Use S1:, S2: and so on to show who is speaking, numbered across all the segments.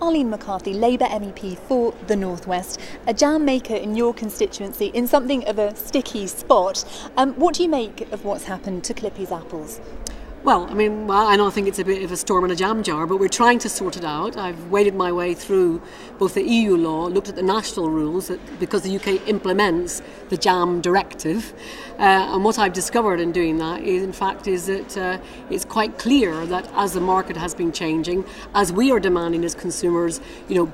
S1: Arlene McCarthy, Labour MEP for the North West, a jam maker in your constituency in something of a sticky spot. What do you make of what's happened to Clippy's apples?
S2: Well, I know I think it's a bit of a storm in a jam jar, but we're trying to sort it out. I've waded my way through both the EU law, looked at the national rules, because the UK implements the jam directive. And what I've discovered in doing that is that it's quite clear that as the market has been changing, as we are demanding as consumers,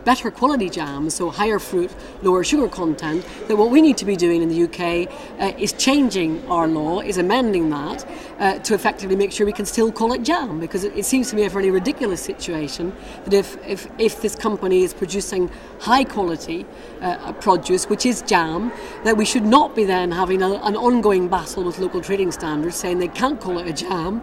S2: better quality jams, so higher fruit, lower sugar content, that what we need to be doing in the UK is changing our law, is amending that to effectively make sure we can still call it jam, because it seems to me a very ridiculous situation that if this company is producing high quality produce, which is jam, that we should not be then having an ongoing battle with local trading standards saying they can't call it a jam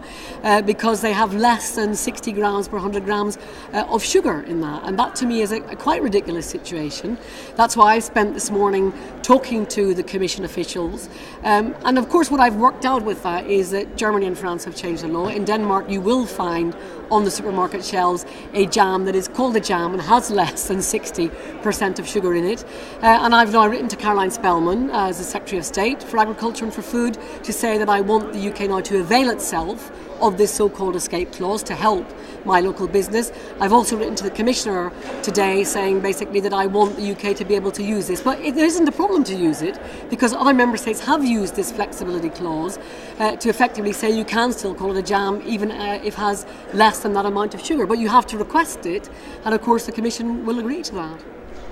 S2: because they have less than 60 grams per 100 grams of sugar in that. And that to me is a quite ridiculous situation. That's why I spent this morning talking to the Commission officials. And of course what I've worked out with that is that Germany and France have changed the law. In Denmark you will find on the supermarket shelves a jam that is called a jam and has less than 60% of sugar in it. And I've now written to Caroline Spellman as the Secretary of State for Agriculture and for Food to say that I want the UK now to avail itself of this so-called escape clause to help my local business. I've also written to the Commissioner today saying basically that I want the UK to be able to use this. But there isn't a problem to use it because other member states have used this flexibility clause to effectively say you can still call it a jam even if it has less than that amount of sugar. But you have to request it, and of course the Commission will agree to that.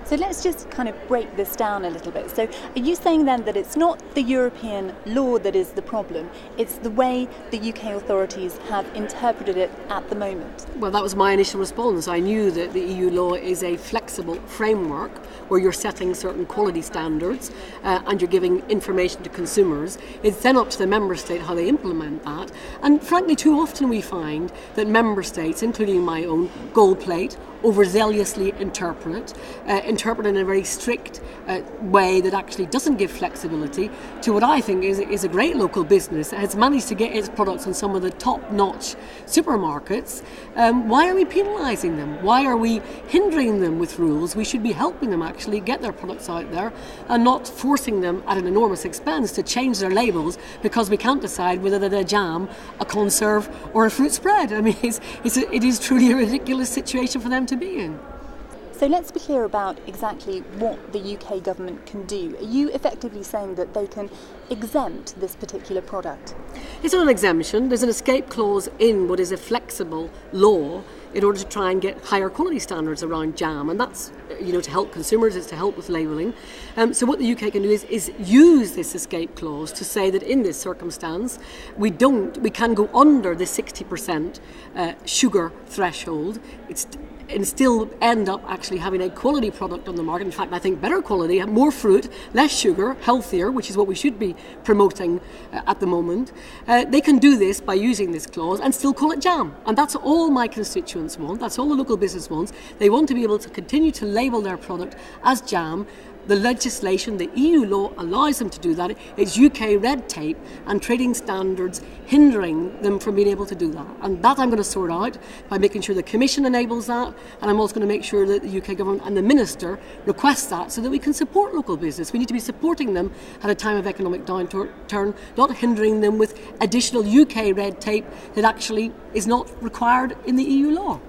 S1: So let's just kind of break this down a little bit. So are you saying then that it's not the European law that is the problem, it's the way the UK authorities have interpreted it at the moment?
S2: Well, that was my initial response. I knew that the EU law is a flexible framework where you're setting certain quality standards and you're giving information to consumers. It's then up to the member state how they implement that. And frankly, too often we find that member states, including my own, gold plate, overzealously interpret in a very strict way that actually doesn't give flexibility to what I think is a great local business that has managed to get its products in some of the top-notch supermarkets. Why are we penalising them? Why are we hindering them with rules? We should be helping them actually get their products out there and not forcing them at an enormous expense to change their labels because we can't decide whether they're a jam, a conserve or a fruit spread. It is truly a ridiculous situation for them to be in.
S1: So let's be clear about exactly what the UK government can do. Are you effectively saying that they can exempt this particular product?
S2: It's not an exemption. There's an escape clause in what is a flexible law in order to try and get higher quality standards around jam, and that's to help consumers, it's to help with labelling. So what the UK can do is use this escape clause to say that in this circumstance we can go under the 60% sugar threshold. And still end up actually having a quality product on the market. In fact, I think better quality, more fruit, less sugar, healthier, which is what we should be promoting at the moment. They can do this by using this clause and still call it jam. And that's all my constituents want. That's all the local business wants. They want to be able to continue to label their product as jam. The legislation, the EU law allows them to do that. It's UK red tape and trading standards hindering them from being able to do that. And that I'm going to sort out by making sure the Commission enables that, and I'm also going to make sure that the UK government and the Minister request that so that we can support local business. We need to be supporting them at a time of economic downturn, not hindering them with additional UK red tape that actually is not required in the EU law.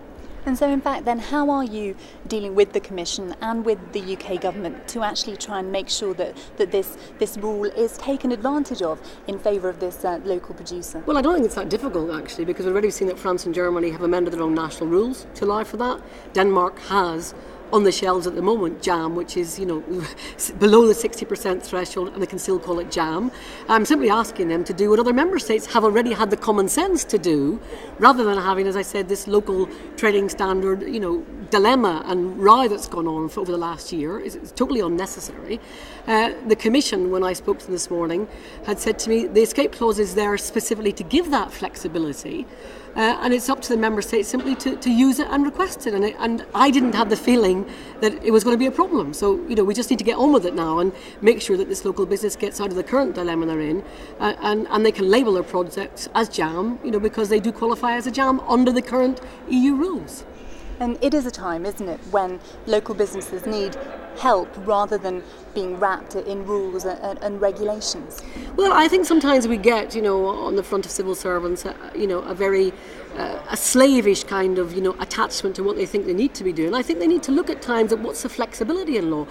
S1: And so in fact then how are you dealing with the Commission and with the UK government to actually try and make sure that this rule is taken advantage of in favour of this local producer?
S2: Well, I don't think it's that difficult actually, because we've already seen that France and Germany have amended their own national rules to allow for that. Denmark has on the shelves at the moment jam, which is below the 60% threshold, and they can still call it jam. I'm simply asking them to do what other member states have already had the common sense to do, rather than having, as I said, this local trading standard dilemma and row that's gone on over the last year. It's totally unnecessary. The Commission, when I spoke to them this morning, had said to me the escape clause is there specifically to give that flexibility. And it's up to the member states simply to use it and request it. And I didn't have the feeling that it was going to be a problem. So, we just need to get on with it now and make sure that this local business gets out of the current dilemma they're in, and they can label their products as jam, because they do qualify as a jam under the current EU rules.
S1: And it is a time, isn't it, when local businesses need help rather than being wrapped in rules and regulations.
S2: Well, I think sometimes we get, on the front of civil servants, a very a slavish kind of, attachment to what they think they need to be doing. I think they need to look at times at what's the flexibility in law.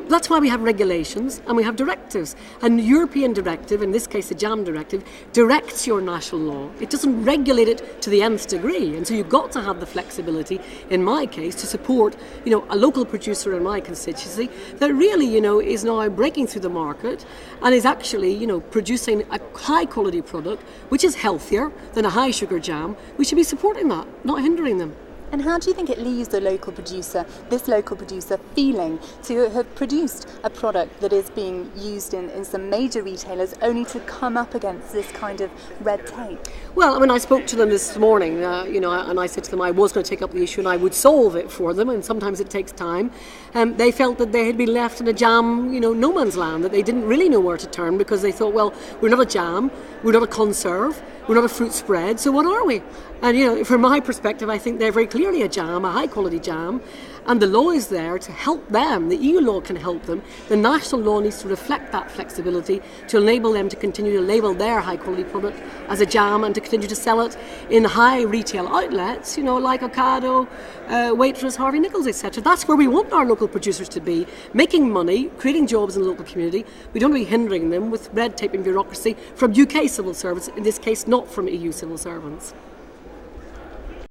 S2: That's why we have regulations and we have directives. And the European directive, in this case the JAM directive, directs your national law. It doesn't regulate it to the nth degree. And so you've got to have the flexibility, in my case, to support, a local producer in my constituency that really, is now breaking through the market and is actually, producing a high quality product which is healthier than a high sugar jam. We should be supporting that, not hindering them.
S1: And how do you think it leaves this local producer feeling to have produced a product that is being used in some major retailers only to come up against this kind of red tape?
S2: Well, I spoke to them this morning, and I said to them I was going to take up the issue and I would solve it for them, and sometimes it takes time. They felt that they had been left in a jam, no man's land, that they didn't really know where to turn because they thought, well, we're not a jam, we're not a conserve, we're not a fruit spread, so what are we? And from my perspective, I think they're very clearly a jam, a high quality jam, and the law is there to help them. The EU law can help them. The national law needs to reflect that flexibility to enable them to continue to label their high quality product as a jam and to continue to sell it in high retail outlets, like Ocado, Waitrose, Harvey Nichols, etc. That's where we want our local producers to be, making money, creating jobs in the local community. We don't want to be hindering them with red tape and bureaucracy from UK civil servants, in this case not from EU civil servants.